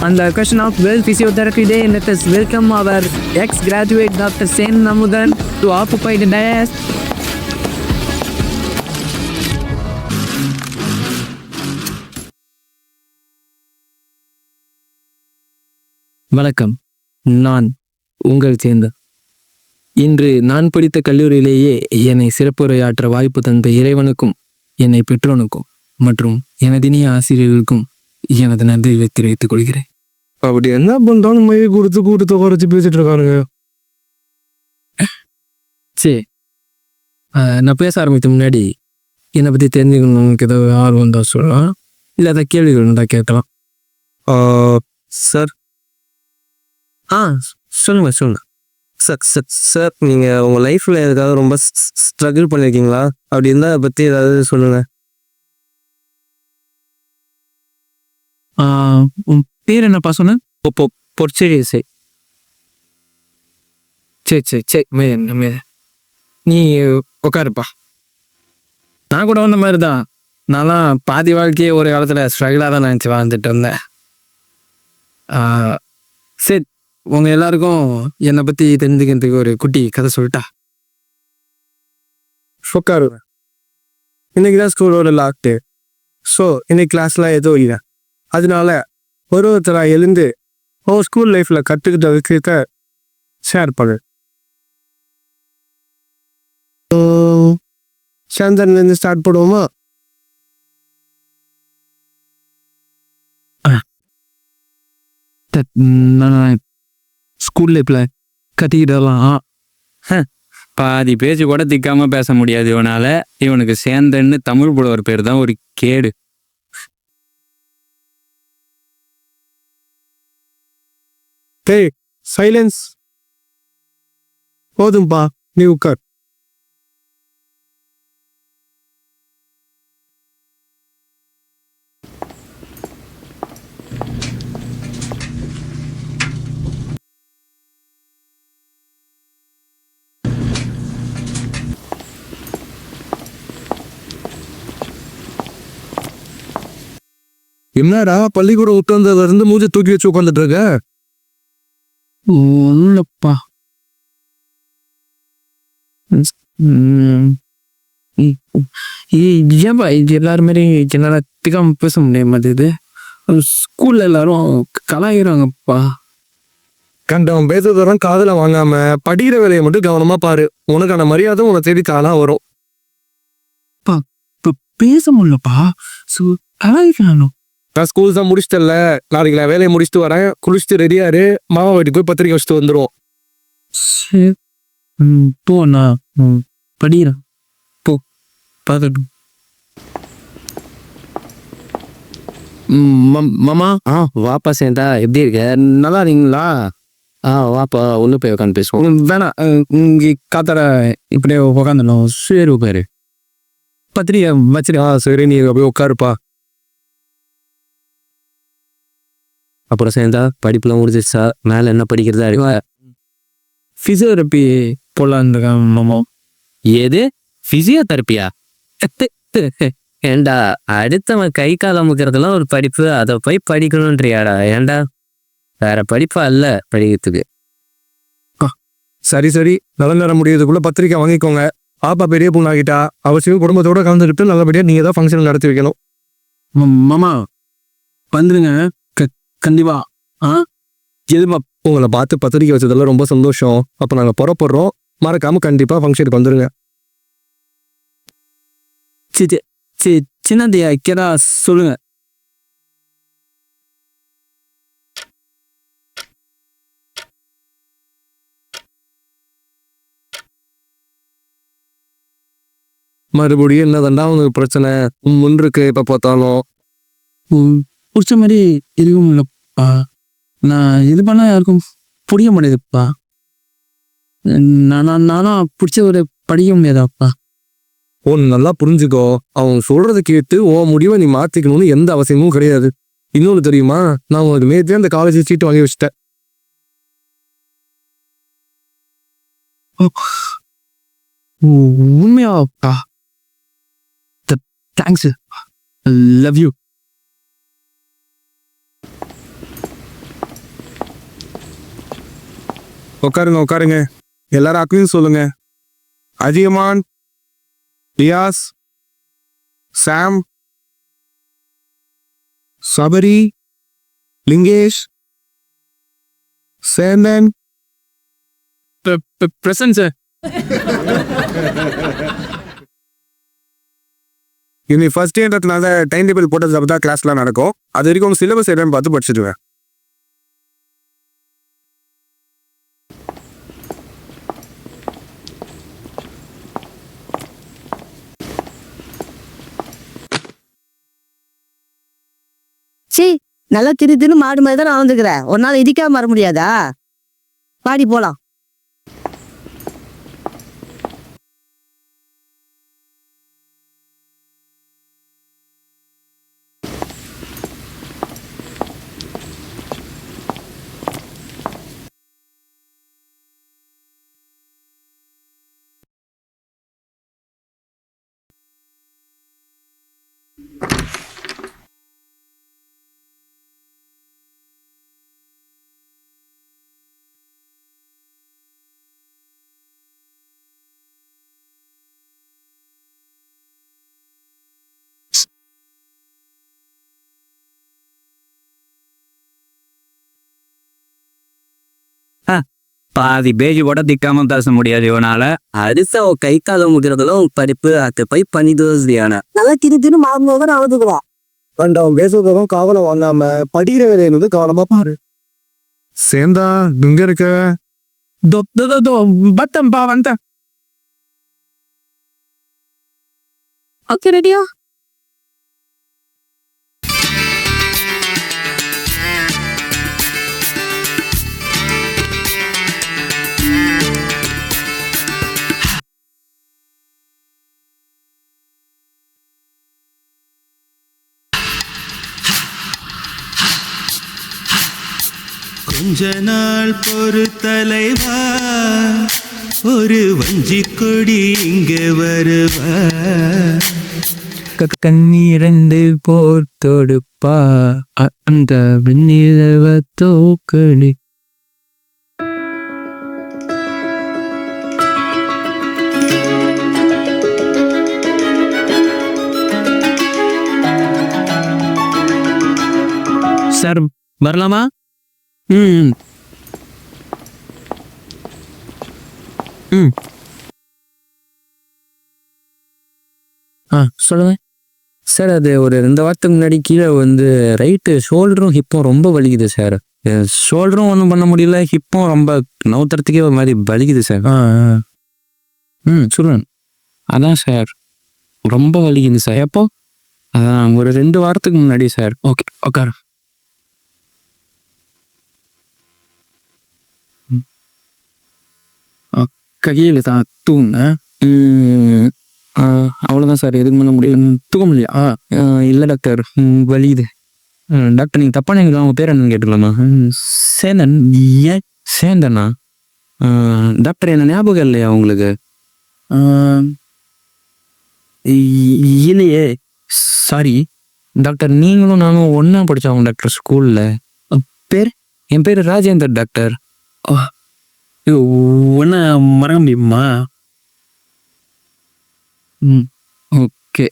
On the question of World Physiotherapy Day, let us welcome our ex-graduate Dr. Sen Namudan to occupy the dais. வணக்கம், நான் உங்கள் சேர்ந்த. இன்று நான் படித்த கல்லூரியிலேயே என்னை சிறப்புரையாற்ற வாய்ப்பு தந்த இறைவனுக்கும் என்னை பெற்றோனுக்கும் மற்றும் எனதினிய ஆசிரியர்களுக்கும் எனது நன்றியை தெரிவித்துக் கொள்கிறேன். அப்படி என்ன பண்றாலும் மைய கொடுத்து கூட்டத்தை குறைச்சி பேசிட்டு இருக்கானுங்க. சரி, நான் பேச ஆரம்பித்த முன்னாடி என்னை பற்றி தெரிஞ்சுக்கணும்னு ஏதாவது ஆர்வம் தான் சொல்லலாம், இல்லை அதை கேள்விகள் தான் கேட்கலாம். சார் சொல்லுங்க சொல்லுங்க. சார் நீங்கள் உங்கள் லைஃப்பில் எதுக்காக ரொம்ப ஸ்ட்ரகிள் பண்ணியிருக்கீங்களா? அப்படி இருந்தால் அதை பற்றி ஏதாவது சொல்லுங்கள். உன் பேர் என்னப்பா சொன்ன? பொற்செடி இசை. சரி சரி சரி, மேத நீ உட்காருப்பா. நான் கூட வந்த மாதிரி தான். நான்லாம் பாதி வாழ்க்கையே ஒரு காலத்தில் ஸ்ட்ரகிளாக தான் நினச்சி வாழ்ந்துட்டு இருந்தேன். சரி, உங்கள் எல்லாருக்கும் என்னை பற்றி தெரிஞ்சுக்கிறதுக்கு ஒரு குட்டி கதை சொல்லிட்டா? உட்காருங்க. இன்னைக்கு தான் ஸ்கூலோட லாக்டு. ஸோ இன்னைக்கு கிளாஸ்லாம் எதுவும் இல்லை. அதனால ஒருத்தராக எழுந்து ஸ்கூல் லைஃப்பில் கற்றுக்கிட்ட விஷயத்த ஷேர் பண்ணு. சாந்தன்லேருந்து ஸ்டார்ட் பண்ணுவோமா? நான் ஸ்கூல் லைஃப்பில் கட்டிக்கிட்டலாம். பாதி பேச்சு கூட திக்காம பேச முடியாது இவனால. இவனுக்கு சேந்தன்னு தமிழ் புலவர் பேர் தான் ஒரு கேடு. டேய் சைலன்ஸ். போதும்பா, நீ உட்கார். என்னடா பள்ளிக்கூடம் விட்டு வந்ததுல இருந்து மூஞ்ச தூக்கி வச்சு உட்காந்துட்டு இருக்க? ஒன்றுப்பா. ஏன்பா இது எல்லாரும் மாரி என்னால் திக்காம பேச முடிய மாட்டேது. ஸ்கூல்ல எல்லாரும் கலாயிறாங்கப்பா. கண்டவன் பேசுறதெல்லாம் காதுல வாங்காம படிக்கிற வேலையை மட்டும் கவனமா பாரு. உனக்கான மரியாதை உன தேடி காலா வரும். இப்போ பேச முடியலப்பா. கலாயிறானோ? நான் ஸ்கூல் தான் முடிச்சிட்டல, நாளைக்கு நான் வேலையை முடிச்சுட்டு வரேன். குளிச்சுட்டு ரெடியாரு, மாமா வீட்டுக்கு போய் பத்திரிக்கை வச்சுட்டு வந்துடும். சரி, போ, நான் படிக்கிறேன். போ, பார்த்துட்டு. மாமா. வாப்பா சேந்தா, எப்படி இருக்க? நல்லா இருக்கீங்களா? வாப்பா ஒன்று போய் உட்காந்து பேசுவோம். வேணாம், இங்கே காத்தார இப்படியே உட்காந்துடணும். சரி பேரு பத்திரிக்கை வச்சிரு. சரி, நீ போய் உட்காருப்பா. அப்புறம் சேர்ந்தா படிப்புலாம் முடிஞ்சிச்சா? மேலே என்ன படிக்கிறதா இருக்கு? ஃபிசியோதெரப்பி போடலான்னு இருக்கேன் மாமா. ஏது ஃபிசியோதெரப்பியா? ஏண்டா அடுத்தவன் கை கால் அமுக்கிறதுலாம் ஒரு படிப்பு, அதை போய் படிக்கணுன்றியாடா? ஏண்டா வேற படிப்பா அல்ல படிக்கிறதுக்கு? சரி சரி, நல்ல நேரம் முடியறதுக்குள்ள பத்திரிக்கை வாங்கிக்கோங்க. பாப்பா பெரிய பொண்ணாகிட்டா, அவசியம் குடும்பத்தோட கலந்துக்கிட்டு நல்லபடியா நீங்க தான் ஃபங்க்ஷன் நடத்தி வைக்கணும். மாமா வந்துருங்க கண்டிப்பா. எதுமா உங்களை பார்த்து பத்திரிக்கை வச்சதெல்லாம் ரொம்ப சந்தோஷம். அப்ப நாங்க புறப்படுறோம், மறக்காம கண்டிப்பா ஃபங்க்ஷனுக்கு வந்துருங்க. சின்னதையா கேடா சொல்லுங்க. மறுபடியும் என்னதாண்டா உனக்கு பிரச்சனை? முன்னுருக்கு இப்ப பார்த்தாலும். பிடிச்ச மாதிரி இருக்கும் இல்லப்பா. நான் இது பண்ண யாருக்கும் புரிய முடியுதுப்பா. நானா பிடிச்ச ஒரு படிக்க முடியாதாப்பா. ஒன்னு நல்லா புரிஞ்சுக்கோ, அவன் சொல்றதை கேட்டு உன் முடிவை நீ மாத்திக்கணும்னு எந்த அவசியமும் கிடையாது. இன்னொன்னு தெரியுமா, நான் உனக்கு நேற்றே அந்த காலேஜ் சீட்டு வாங்கி வச்சுட்டேன். உண்மையாப்பா? Thanks, love you. உட்காருங்க. எல்லாரும் அக்கையும் சொல்லுங்க. Athiyaman, Riyaz, Sam, Sabari, Lingesh, Senthan. Present sir. இன்னைக்கு ஃபர்ஸ்ட் டேன்றதுனால டைம் டேபிள் போட்டதுக்கு தான் கிளாஸ்லாம் நடக்கும். அது வரைக்கும் சிலபஸ் என்னன்னு பார்த்து படிச்சுடுவேன். சி நல்லா திரு மாடு மாதிரி தான் நான் வந்துக்கிறேன். ஒரு நாள் இடிக்காம வர முடியாதா? பாடி போலாம். பாதி பேஜ் கூட திக்காம பேச முடியாது இவனால. அரிசா கை காலம் முகிறதும் படிப்பு அது போய் பண்ணிதுனா நல்லா திரு மாடு மாதிரி நான் வந்துக்கிறோம். அவன் பேசுறதும் கவனம் வாங்காம படிக்கிற வேலையை கவனமா பாரு. சேந்தா இங்க இருக்க. பத்தம்பா வந்த. ஓகே ரெடியா? கொஞ்ச நாள் பொறு தலைவா, ஒரு வஞ்சி கொடி இங்க வருவா. கண்ணீரண்டு போர் தொடுப்பா அந்த வெண்ணிலவ தோக்கடி. சார் வரலாமா? ம் ம் சொல்லுங்க சார். அது ஒரு 2 வாரத்துக்கு முன்னாடி கீழே வந்து ரைட்டு ஷோல்டரும் ஹிப்பும் ரொம்ப வலிக்குது சார். ஷோல்டரும் ஒன்றும் பண்ண முடியல, ஹிப்பும் ரொம்ப நவுத்துறதுக்கே ஒரு மாதிரி வலிக்குது சார். சொல்லுங்க. அதான் சார் ரொம்ப வலிக்குது சார். எப்போ? அதான் ஒரு 2 வாரத்துக்கு முன்னாடி சார். ஓகே உட்காரு. கையில் தான் தூங்க. அவ்வளோதான் சார். எதுக்கு பண்ண முடியும்? தூக்க முடியா? இல்லை டாக்டர், வலியுது. டாக்டர் நீங்கள் தப்பான எங்களுக்கு அவங்க பேர் என்னன்னு கேட்டுக்கலாமா? சேந்தன். ஏன் சேந்தனா? டாக்டர் என்ன ஞாபகம் இல்லையா உங்களுக்கு? இல்லையே, சாரி டாக்டர். நீங்களும் நானும் ஒன்றா படித்தவங்க டாக்டர் ஸ்கூலில். பேர்? என் பேர் ராஜேந்தர் டாக்டர். ஒன்ன மறக்க முடியுமா? ஓகே.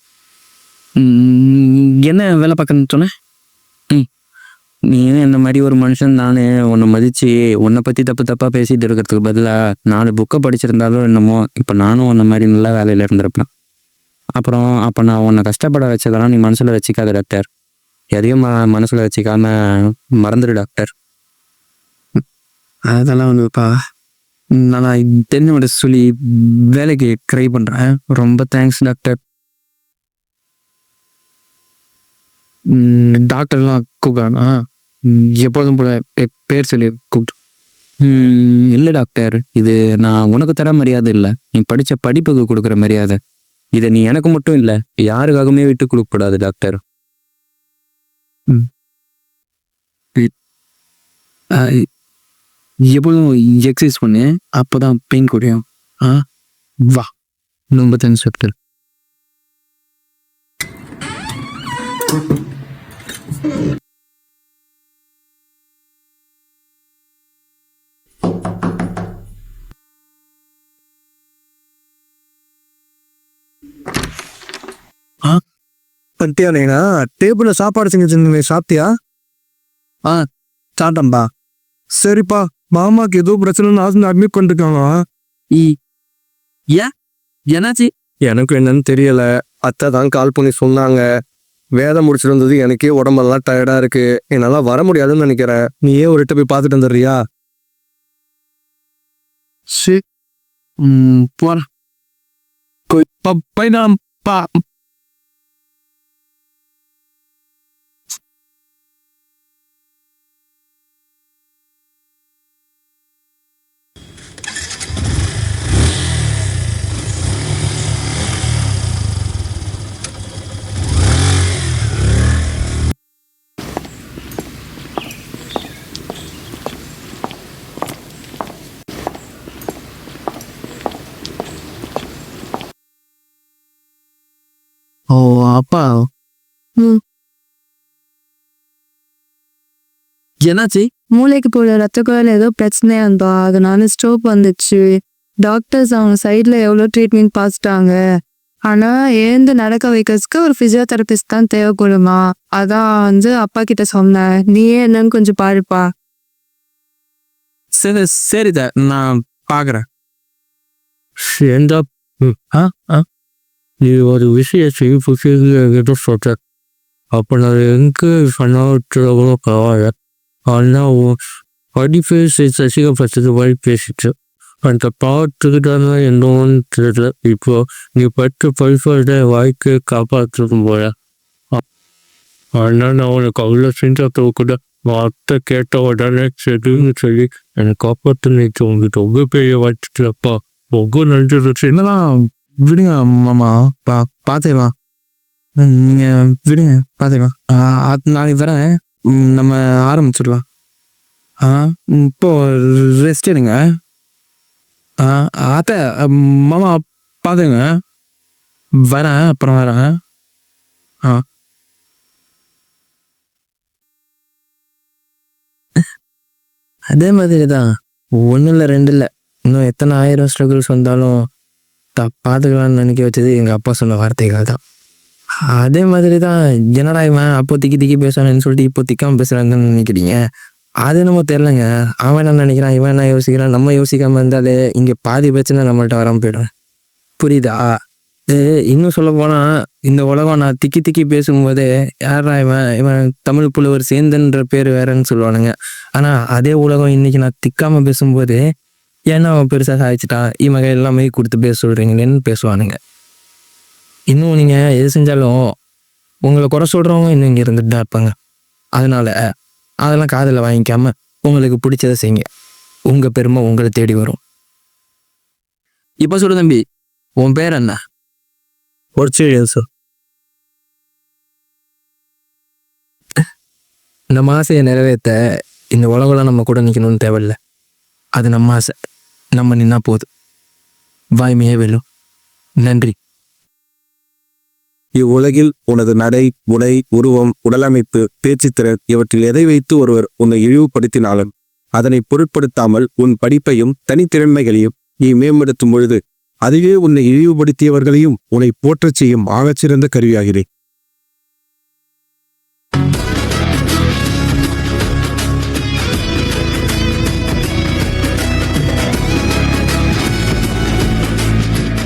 என்ன வேலை பார்க்கணுன்னு சொன்னேன்? நீ இந்த மாதிரி ஒரு மனுஷன் தானே, உன்னை மதித்து உன்னை பற்றி தப்பாக பேசிகிட்டு இருக்கிறதுக்கு பதிலாக 4 புக்கை படிச்சிருந்தாலும் என்னமோ இப்போ நானும் உன்னை மாதிரி நல்ல வேலையில் இருந்திருப்பேன். அப்போ நான் உன்னை கஷ்டப்பட வச்சதெல்லாம் நீ மனசில் வச்சுக்காத டாக்டர். எதையும் மனசில் வச்சுக்காம மறந்துடு டாக்டர். அதெல்லாம் வந்துப்பா, நான் தெரிஞ்சோட சொல்லி வேலைக்கு ட்ரை பண்ணுறேன். ரொம்ப தேங்க்ஸ் டாக்டர். டாக்டர்லாம் கூப்பிட்றானா? எப்பொழுதும் போல பேர் சொல்லி கூப்பிட்டு. இல்லை டாக்டர், இது நான் உனக்கு தர மரியாதை இல்லை, நீ படித்த படிப்புக்கு கொடுக்குற மரியாதை. இதை நீ எனக்கு மட்டும் இல்லை யாருக்காகவுமே விட்டு கொடுக்கக்கூடாது டாக்டர். எப்பொழுதும் எக்ஸசைஸ் பண்ணு, அப்போதான் பெயின் குறையும். வா. ரொம்ப தேங்க்ஸ் டாக்டர். பண்ணிட்டியா நீனா? டேபிளில் சாப்பாடு செஞ்சு வச்சிருந்தீங்க, சாப்பிட்டியா? ஆ சாப்பிட்டேன்பா. சரிப்பா, மாமாக்கு ஏதோ பிரச்சனைன்னு ஹாஸ்பிட்டல் அட்மிட் பண்ணிருக்காங்க. ஏன் என்னாச்சு? எனக்கு என்னன்னு தெரியல. அத்தை தான் கால் பண்ணி சொன்னாங்க. வேலை முடிச்சுட்டு வந்தது எனக்கே உடம்பெல்லாம் டயர்டா இருக்கு, என்னால வர முடியாதுன்னு நினைக்கிறேன். நீயே ஒரு போய் பார்த்துட்டு வந்துடுறியா? சரி போறேன். போய் நான் ஓ அப்பா. என்னாச்சு? மூளைக்கு போல ரத்த குழாயில் ஏதோ பிரச்சனையா இருந்தா, அதனால ஸ்ட்ரோக் வந்துச்சு. டாக்டர்ஸ் அவங்க சைட்ல எவ்வளோ ட்ரீட்மெண்ட் பார்த்துட்டாங்க. ஆனா எழுந்து நடக்க வைக்கிறதுக்கு ஒரு பிசியோதெரபிஸ்ட் தான் தேவைப்படுமா. அதான் அப்பா கிட்ட சொன்னேன், நீயே என்னன்னு கொஞ்சம் பாருப்பா. சரிதா, நான் பாக்குறேன். ஏண்டா நீ ஒரு விஷயம் புரியுது சொல்ற. அப்போ நான் எங்கே சொன்னாலும் பரவாயில்ல. ஆனால் படிப்பு சசிகப்பட்டது மாதிரி பேசிட்டு அந்த பாவத்துக்கு தானே என்னன்னு தெரியல. இப்போ நீ பட்டு படிப்போட வாழ்க்கையை காப்பாற்றணும் போல. ஆனால் நான் உனக்கு அவ்வளோ செஞ்சதை கூட வார்த்தை கேட்ட உடனே சரின்னு சொல்லி என்னை காப்பாற்றினேன். உங்களுக்கு ரொம்ப பெரிய வாய்ச்சிட்டுலப்பா, ரொம்ப நன்றி. என்னதான் விடுங்க மாமா, பாத்தேவா. நீங்க விடுங்க, பாத்தேவா. நாளைக்கு வரேன், நம்ம ஆரம்பிச்சிடலாம். இப்போ ரெஸ்ட் எடுங்க. அத்தை மாமா பாத்துங்க, வரேன், அப்புறம் வரேன். அதே மாதிரி தான், ஒன்றும் இல்லை 2 இல்லை, இன்னும் எத்தனை 1000 ஸ்ட்ரகிள்ஸ் வந்தாலும் பார்த்துக்கலான்னு நினைக்க வச்சது எங்கள் அப்பா சொன்ன வார்த்தைகள் தான். அதே மாதிரி தான் என்னடா இவன் அப்போ திக்கி பேசுவானு சொல்லிட்டு இப்போ திக்காமல் பேசுகிறாங்கன்னு நினைக்கிறீங்க. அது நம்ம தெரிலங்க. அவன் என்ன நினைக்கிறான், இவன் என்ன யோசிக்கிறான், நம்ம யோசிக்காமல் இருந்தாலே இங்கே பாதி பிரச்சனை நம்மள்ட்ட வராமல் போய்டும். புரியுதா? இன்னும் சொல்ல போனால் இந்த உலகம் நான் திக்கி பேசும்போதே யாரா இவன் தமிழ் புலவர் சேந்தன்ற பேர் வேறன்னு சொல்லுவானுங்க. ஆனால் அதே உலகம் இன்னைக்கு நான் திக்காமல் பேசும்போது ஏன்னா அவன் பெருசாக சாதிச்சிட்டான், இவங்க எல்லாமே கொடுத்து பேச சொல்கிறீங்களேன்னு பேசுவானுங்க. இன்னும் நீங்கள் எது செஞ்சாலும் உங்களை குறை சொல்கிறவங்க இன்னும் இங்கே இருந்துட்டு தான் இருப்பாங்க. அதனால அதெல்லாம் காதில் வாங்கிக்காம உங்களுக்கு பிடிச்சதை செய்யுங்க. உங்கள் பெருமை உங்களை தேடி வரும். இப்போ சொல்லு தம்பி, உன் பேர் என்ன? சார். நம்ம ஆசையை நிறைவேற்ற இந்த உலகெல்லாம் நம்ம கூட நிற்கணும்னு தேவையில்லை. அது நம்ம ஆசை, நம்ம நின்னா போதும். வாய்மையே வெல்லும். நன்றி. இவ்வுலகில் உனது நடை, உடை, உருவம், உடலமைப்பு, பேச்சுத்திறன் இவற்றில் எதை வைத்து ஒருவர் உன்னை இழிவுபடுத்தினாலும் அதனை பொருட்படுத்தாமல் உன் படிப்பையும் தனித்திறன்மைகளையும் நீ மேம்படுத்தும் பொழுது அதுவே உன்னை இழிவுபடுத்தியவர்களையும் உன்னை போற்றச் செய்யும் ஆகச்சிறந்த கருவியாகிறேன்.